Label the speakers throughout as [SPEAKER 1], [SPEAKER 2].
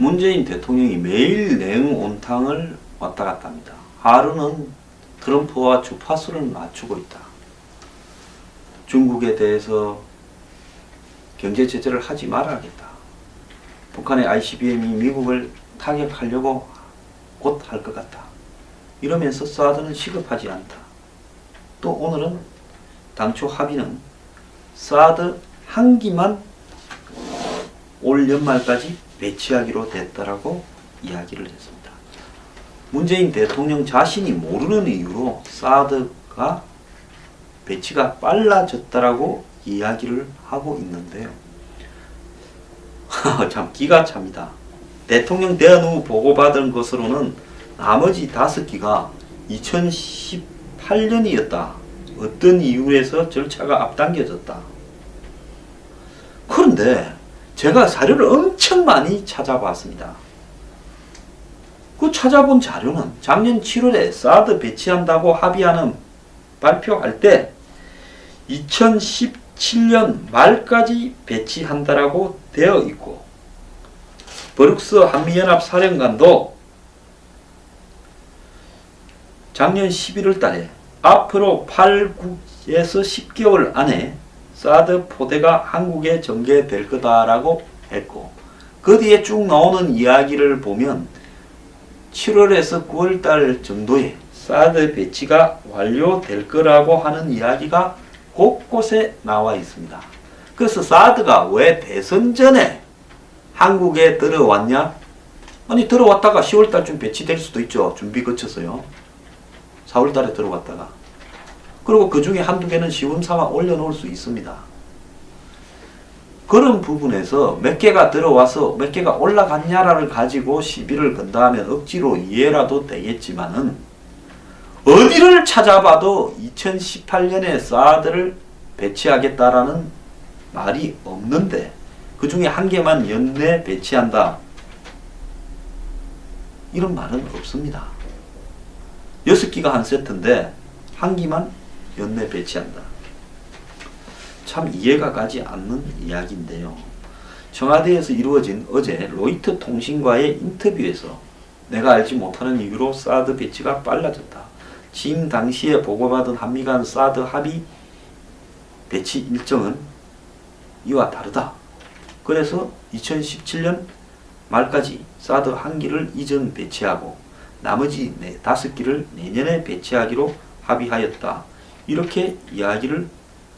[SPEAKER 1] 문재인 대통령이 매일 냉 온탕을 왔다 갔다 합니다. 하루는 트럼프와 주파수를 맞추고 있다. 중국에 대해서 경제 제재를 하지 말아야겠다. 북한의 ICBM이 미국을 타격하려고 곧 할 것 같다. 이러면서 사드는 시급하지 않다. 또 오늘은 당초 합의는 사드 한 기만 올 연말까지 배치하기로 됐다라고 이야기를 했습니다. 문재인 대통령 자신이 모르는 이유로 사드가 배치가 빨라졌다라고 이야기를 하고 있는데요. 참 기가 찹니다. 대통령 대안 후 보고받은 것으로는 나머지 5기가 2018년이었다. 어떤 이유에서 절차가 앞당겨졌다. 그런데 제가 자료를 엄청 많이 찾아봤습니다. 그 찾아본 자료는 작년 7월에 사드 배치한다고 합의하는 발표할 때 2017년 말까지 배치한다라고 되어 있고, 브룩스 한미연합 사령관도 작년 11월 달에 앞으로 8에서 10개월 안에 사드 포대가 한국에 전개될 거다라고 했고, 그 뒤에 쭉 나오는 이야기를 보면 7월에서 9월 달 정도에 사드 배치가 완료될 거라고 하는 이야기가 곳곳에 나와 있습니다. 그래서 사드가 왜 대선 전에 한국에 들어왔냐? 아니 들어왔다가 10월 달쯤 배치될 수도 있죠. 준비 거쳐서요. 4월 달에 들어왔다가. 그리고 그 중에 한두 개는 시범 삼아 올려놓을 수 있습니다. 그런 부분에서 몇 개가 들어와서 몇 개가 올라갔냐를 가지고 시비를 건다면 억지로 이해라도 되겠지만은, 어디를 찾아봐도 2018년에 사드를 배치하겠다라는 말이 없는데, 그 중에 한 개만 연내 배치한다, 이런 말은 없습니다. 6기가 한 세트인데 한 기만 연내 배치한다. 참 이해가 가지 않는 이야기인데요. 청와대에서 이루어진 어제 로이터 통신과의 인터뷰에서 내가 알지 못하는 이유로 사드 배치가 빨라졌다. 취임 당시에 보고받은 한미 간 사드 합의 배치 일정은 이와 다르다. 그래서 2017년 말까지 사드 한 기를 이전 배치하고 나머지 5기를 내년에 배치하기로 합의하였다. 이렇게 이야기를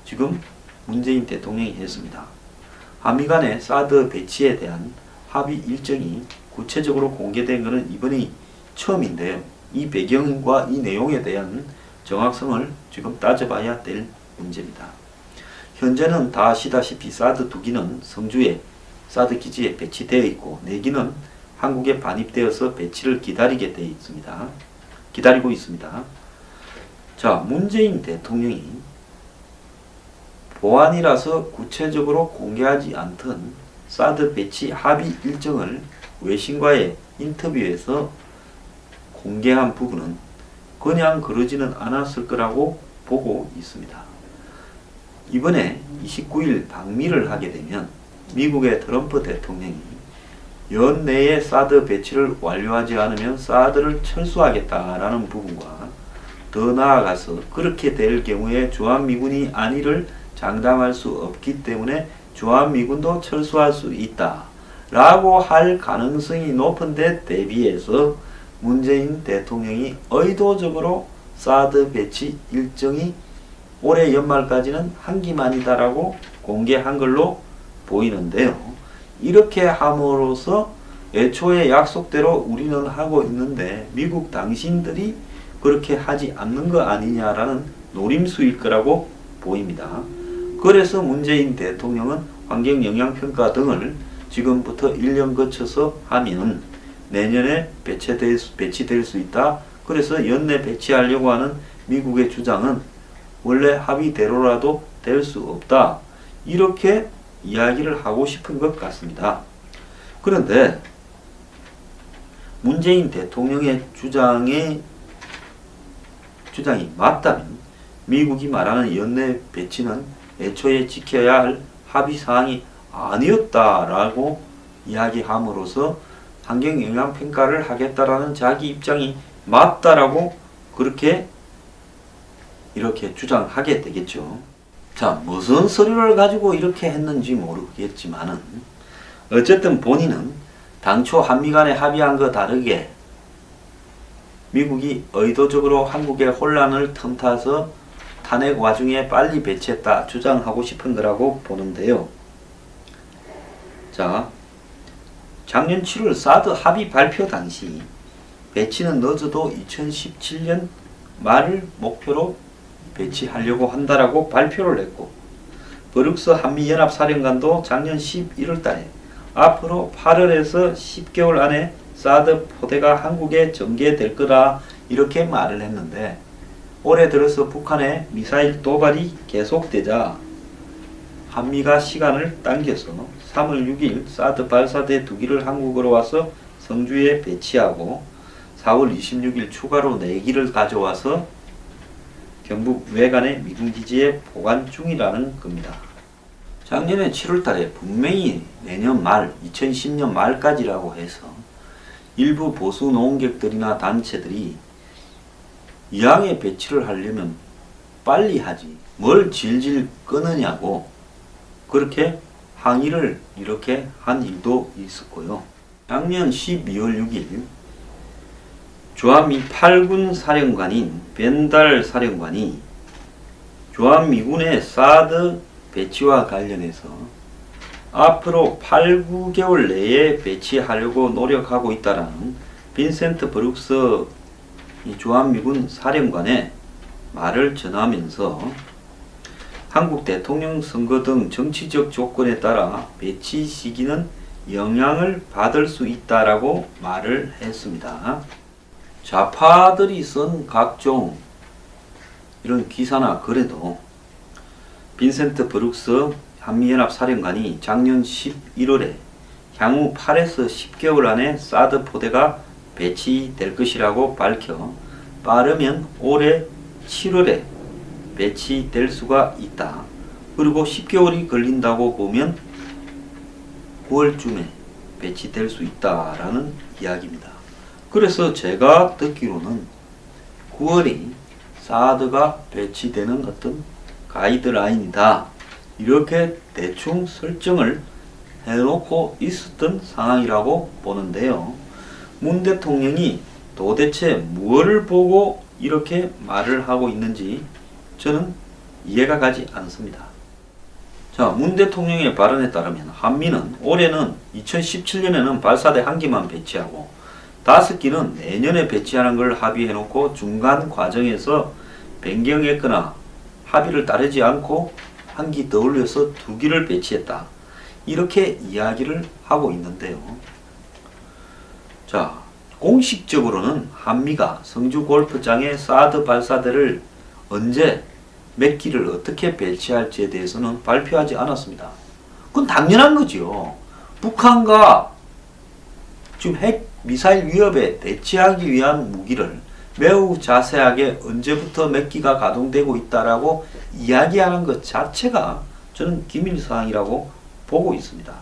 [SPEAKER 1] 지금 문재인 대통령이 했습니다. 한미 간의 사드 배치에 대한 합의 일정이 구체적으로 공개된 것은 이번이 처음인데요. 이 배경과 이 내용에 대한 정확성을 지금 따져봐야 될 문제입니다. 현재는 다 아시다시피 사드 2기는 성주에 사드 기지에 배치되어 있고 4기는 한국에 반입되어서 배치를 기다리고 있습니다. 자, 문재인 대통령이 보안이라서 구체적으로 공개하지 않던 사드 배치 합의 일정을 외신과의 인터뷰에서 공개한 부분은 그냥 그러지는 않았을 거라고 보고 있습니다. 이번에 29일 방미를 하게 되면 미국의 트럼프 대통령이 연내에 사드 배치를 완료하지 않으면 사드를 철수하겠다라는 부분과, 더 나아가서 그렇게 될 경우에 주한미군이 안위를 장담할 수 없기 때문에 주한미군도 철수할 수 있다 라고 할 가능성이 높은 데 대비해서 문재인 대통령이 의도적으로 사드 배치 일정이 올해 연말까지는 한 기만이다 라고 공개한 걸로 보이는데요. 이렇게 함으로써 애초에 약속대로 우리는 하고 있는데 미국 당신들이 그렇게 하지 않는 거 아니냐라는 노림수일 거라고 보입니다. 그래서 문재인 대통령은 환경영향평가 등을 지금부터 1년 거쳐서 하면 내년에 배치될 수 있다. 그래서 연내 배치하려고 하는 미국의 주장은 원래 합의대로라도 될 수 없다. 이렇게 이야기를 하고 싶은 것 같습니다. 그런데 문재인 대통령의 주장이 맞다면 미국이 말하는 연내 배치는 애초에 지켜야 할 합의사항이 아니었다라고 이야기함으로써 환경영향평가를 하겠다라는 자기 입장이 맞다라고 그렇게 이렇게 주장하게 되겠죠. 자, 무슨 서류를 가지고 이렇게 했는지 모르겠지만은 어쨌든 본인은 당초 한미 간에 합의한 거 다르게 미국이 의도적으로 한국의 혼란을 틈타서 탄핵 와중에 빨리 배치했다 주장하고 싶은 거라고 보는데요. 자, 작년 7월 사드 합의 발표 당시 배치는 늦어도 2017년 말을 목표로 배치하려고 한다라고 발표를 했고, 브룩스 한미연합사령관도 작년 11월 달에 앞으로 8월에서 10개월 안에 사드 포대가 한국에 전개될 거다 이렇게 말을 했는데, 올해 들어서 북한의 미사일 도발이 계속되자 한미가 시간을 당겨서 3월 6일 사드 발사대 2기를 한국으로 와서 성주에 배치하고 4월 26일 추가로 4기를 가져와서 경북 외관의 미군기지에 보관 중이라는 겁니다. 작년에 7월 달에 분명히 내년 말 2010년 말까지라고 해서 일부 보수 농객들이나 단체들이 이항에 배치를 하려면 빨리 하지 뭘 질질 끄느냐고 그렇게 항의를 이렇게 한 일도 있었고요. 작년 12월 6일 주한미 8군 사령관인 벤달 사령관이 주한미군의 사드 배치와 관련해서 앞으로 8, 9개월 내에 배치하려고 노력하고 있다라는 빈센트 브룩스 주한미군 사령관의 말을 전하면서 한국 대통령 선거 등 정치적 조건에 따라 배치 시기는 영향을 받을 수 있다라고 말을 했습니다. 좌파들이 쓴 각종 이런 기사나 글에도 빈센트 브룩스 한미연합 사령관이 작년 11월에 향후 8에서 10개월 안에 사드 포대가 배치될 것이라고 밝혀 빠르면 올해 7월에 배치될 수가 있다. 그리고 10개월이 걸린다고 보면 9월쯤에 배치될 수 있다라는 이야기입니다. 그래서 제가 듣기로는 9월이 사드가 배치되는 어떤 가이드라인이다. 이렇게 대충 설정을 해놓고 있었던 상황이라고 보는데요. 문 대통령이 도대체 무엇을 보고 이렇게 말을 하고 있는지 저는 이해가 가지 않습니다. 자, 문 대통령의 발언에 따르면 한미는 올해는 2017년에는 발사대 1기만 배치하고 5기는 내년에 배치하는 걸 합의해놓고 중간 과정에서 변경했거나 합의를 따르지 않고 1기 더 올려서 2기를 배치했다. 이렇게 이야기를 하고 있는데요. 자, 공식적으로는 한미가 성주 골프장에 사드 발사대를 언제 몇 기를 어떻게 배치할지에 대해서는 발표하지 않았습니다. 그건 당연한 거죠. 북한과 지금 핵 미사일 위협에 대치하기 위한 무기를 매우 자세하게 언제부터 몇 기가 가동되고 있다라고 이야기하는 것 자체가 저는 기밀사항이라고 보고 있습니다.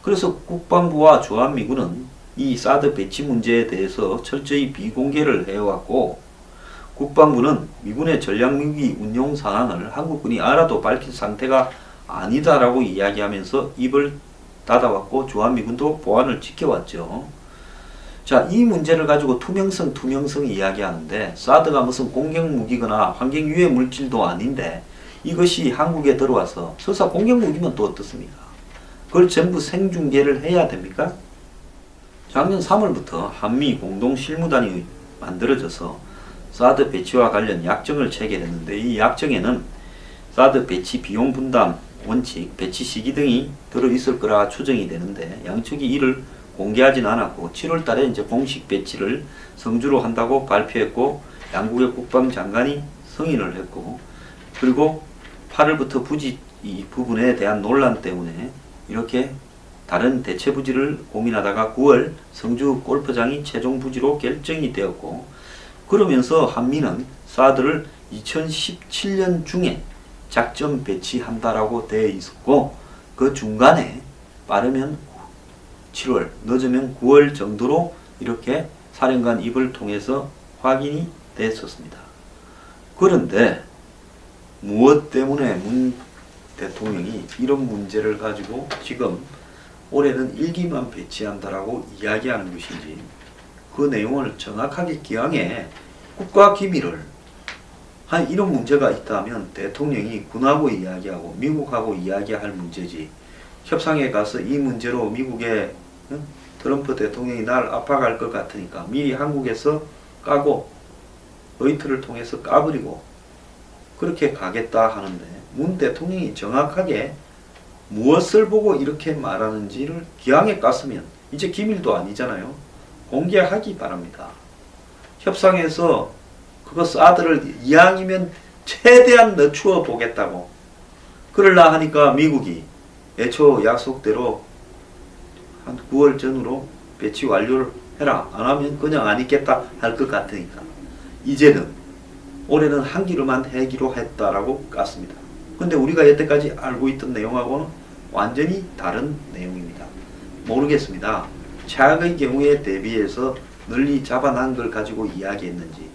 [SPEAKER 1] 그래서 국방부와 주한미군은 이 사드 배치 문제에 대해서 철저히 비공개를 해왔고, 국방부는 미군의 전략무기 운용 상황을 한국군이 알아도 밝힌 상태가 아니다라고 이야기하면서 입을 닫아왔고, 주한미군도 보안을 지켜왔죠. 자, 이 문제를 가지고 투명성 이야기하는데, 사드가 무슨 공격무기거나 환경유해 물질도 아닌데 이것이 한국에 들어와서 설사 공격무기면 또 어떻습니까? 그걸 전부 생중계를 해야 됩니까? 작년 3월부터 한미 공동실무단이 만들어져서 사드 배치와 관련 약정을 체결했는데, 이 약정에는 사드 배치 비용 분담 원칙, 배치 시기 등이 들어있을 거라 추정이 되는데, 양측이 이를 공개하진 않았고 7월 달에 이제 공식 배치를 성주로 한다고 발표했고, 양국의 국방장관이 승인을 했고, 그리고 8월부터 부지 이 부분에 대한 논란 때문에 이렇게 다른 대체 부지를 고민하다가 9월 성주 골프장이 최종 부지로 결정이 되었고, 그러면서 한미는 사드를 2017년 중에 작전 배치한다라고 되어 있었고, 그 중간에 빠르면 7월, 늦으면 9월 정도로 이렇게 사령관 입을 통해서 확인이 됐었습니다. 그런데 무엇 때문에 문 대통령이 이런 문제를 가지고 지금 올해는 1기만 배치한다라고 이야기하는 것인지, 그 내용을 정확하게 기왕에 국가기밀을 이런 문제가 있다면 대통령이 군하고 이야기하고 미국하고 이야기할 문제지, 협상에 가서 이 문제로 미국의 트럼프 대통령이 날 압박할 것 같으니까 미리 한국에서 까고 로이터를 통해서 까버리고 그렇게 가겠다 하는데, 문 대통령이 정확하게 무엇을 보고 이렇게 말하는지를 기왕에 깠으면 이제 기밀도 아니잖아요. 공개하기 바랍니다. 협상에서 그거 사드를 이왕이면 최대한 늦추어 보겠다고 그러려 하니까 미국이 애초 약속대로 한 9월 전으로 배치 완료를 해라, 안 하면 그냥 안 있겠다 할 것 같으니까 이제는 올해는 한 기로만 해기로 했다라고 깠습니다. 근데 우리가 여태까지 알고 있던 내용하고는 완전히 다른 내용입니다. 모르겠습니다. 최악의 경우에 대비해서 널리 잡아난 걸 가지고 이야기했는지,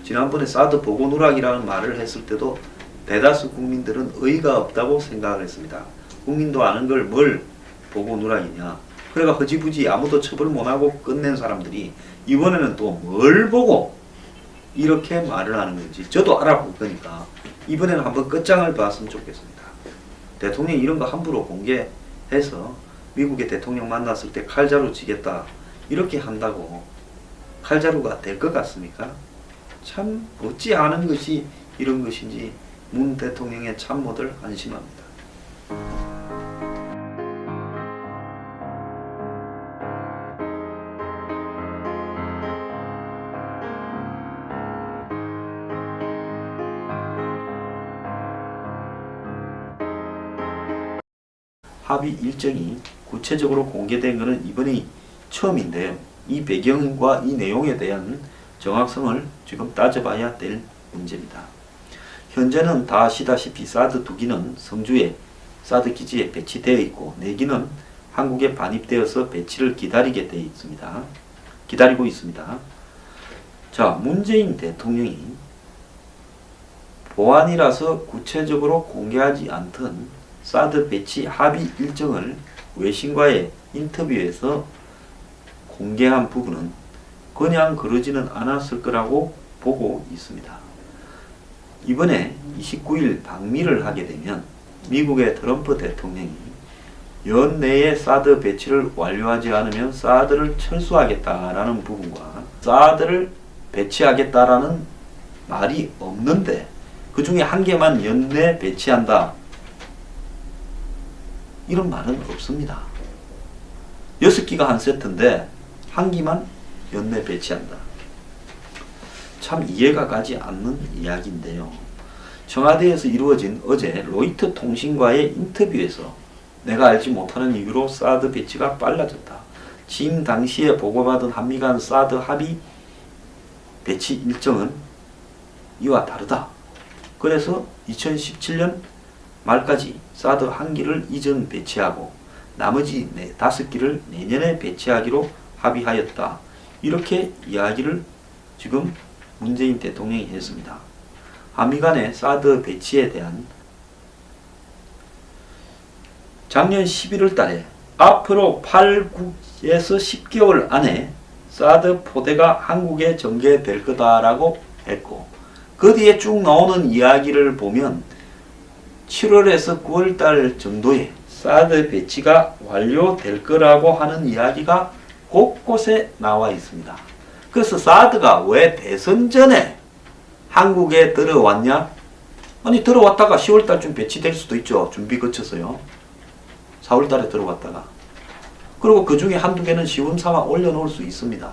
[SPEAKER 1] 지난번에 사드 보고 누락이라는 말을 했을 때도 대다수 국민들은 의의가 없다고 생각을 했습니다. 국민도 아는 걸 뭘 보고 누락이냐. 그래가 허지부지 아무도 처벌 못하고 끝낸 사람들이 이번에는 또 뭘 보고 이렇게 말을 하는 건지 저도 알아볼 거니까 이번에는 한번 끝장을 봤으면 좋겠습니다. 대통령이 이런 거 함부로 공개해서 미국의 대통령 만났을 때 칼자루 지겠다 이렇게 한다고 칼자루가 될 것 같습니까? 참 어찌 아는 것이 이런 것인지 문 대통령의 참모들 안심합니다. 합의 일정이 구체적으로 공개된 것은 이번이 처음인데요. 이 배경과 이 내용에 대한 정확성을 지금 따져봐야 될 문제입니다. 현재는 다 아시다시피 사드 2기는 성주에 사드 기지에 배치되어 있고 4기는 한국에 반입되어서 배치를 기다리게 되어 있습니다. 기다리고 있습니다. 자, 문재인 대통령이 보안이라서 구체적으로 공개하지 않던 사드 배치 합의 일정을 외신과의 인터뷰에서 공개한 부분은 그냥 그러지는 않았을 거라고 보고 있습니다. 이번에 29일 방미를 하게 되면 미국의 트럼프 대통령이 연내에 사드 배치를 완료하지 않으면 사드를 철수하겠다라는 부분과 사드를 배치하겠다라는 말이 없는데 그 중에 한 개만 연내 배치한다 이런 말은 없습니다. 6기가 한 세트인데 한 기만 연내 배치한다. 참 이해가 가지 않는 이야기인데요. 청와대에서 이루어진 어제 로이터 통신과의 인터뷰에서 내가 알지 못하는 이유로 사드 배치가 빨라졌다. 취임 당시에 보고받은 한미 간 사드 합의 배치 일정은 이와 다르다. 그래서 2017년 말까지 사드 1기를 이전 배치하고 나머지 5기를 내년에 배치하기로 합의하였다. 이렇게 이야기를 지금 문재인 대통령이 했습니다. 한미 간의 사드 배치에 대한 작년 11월 달에 앞으로 8에서 10개월 안에 사드 포대가 한국에 전개될 거다라고 했고, 그 뒤에 쭉 나오는 이야기를 보면 7월에서 9월 달 정도에 사드 배치가 완료될 거라고 하는 이야기가 곳곳에 나와 있습니다. 그래서 사드가 왜 대선 전에 한국에 들어왔냐? 아니 들어왔다가 10월 달쯤 배치될 수도 있죠. 준비 거쳐서요. 4월 달에 들어왔다가. 그리고 그 중에 한두 개는 시범 삼아 올려놓을 수 있습니다.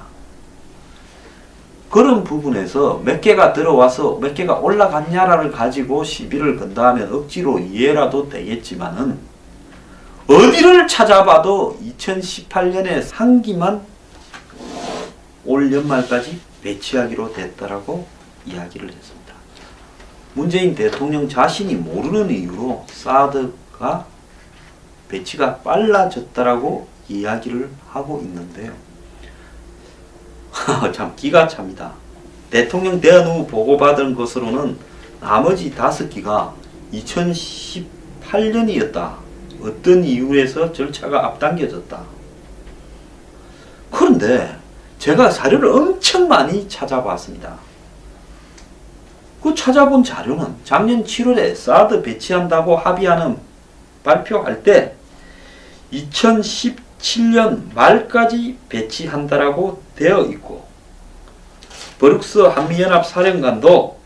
[SPEAKER 1] 그런 부분에서 몇 개가 들어와서 몇 개가 올라갔냐를 가지고 시비를 건다면 억지로 이해라도 되겠지만은 어디를 찾아봐도 2018년에 1기만 올 연말까지 배치하기로 됐다라고 이야기를 했습니다. 문재인 대통령 자신이 모르는 이유로 사드가 배치가 빨라졌다라고 이야기를 하고 있는데요. 참 기가 찹니다. 대통령 대안 후 보고받은 것으로는 나머지 5기가 2018년이었다. 어떤 이유에서 절차가 앞당겨졌다. 그런데 제가 자료를 엄청 많이 찾아봤습니다. 그 찾아본 자료는 작년 7월에 사드 배치한다고 합의하는 발표할 때 2017년 말까지 배치한다라고 되어 있고, 브룩스 한미연합 사령관도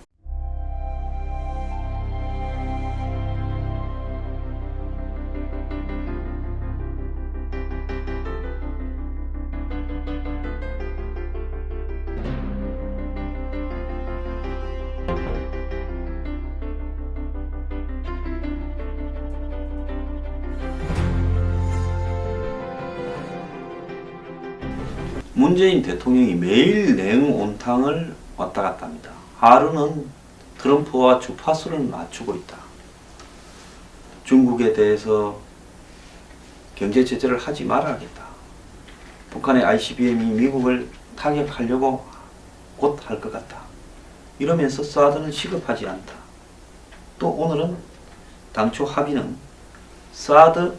[SPEAKER 1] 문재인 대통령이 매일 냉 온탕을 왔다 갔다 합니다. 하루는 트럼프와 주파수를 맞추고 있다. 중국에 대해서 경제 제재를 하지 말아야겠다. 북한의 ICBM이 미국을 타격하려고 곧 할 것 같다. 이러면서 사드는 시급하지 않다. 또 오늘은 당초 합의는 사드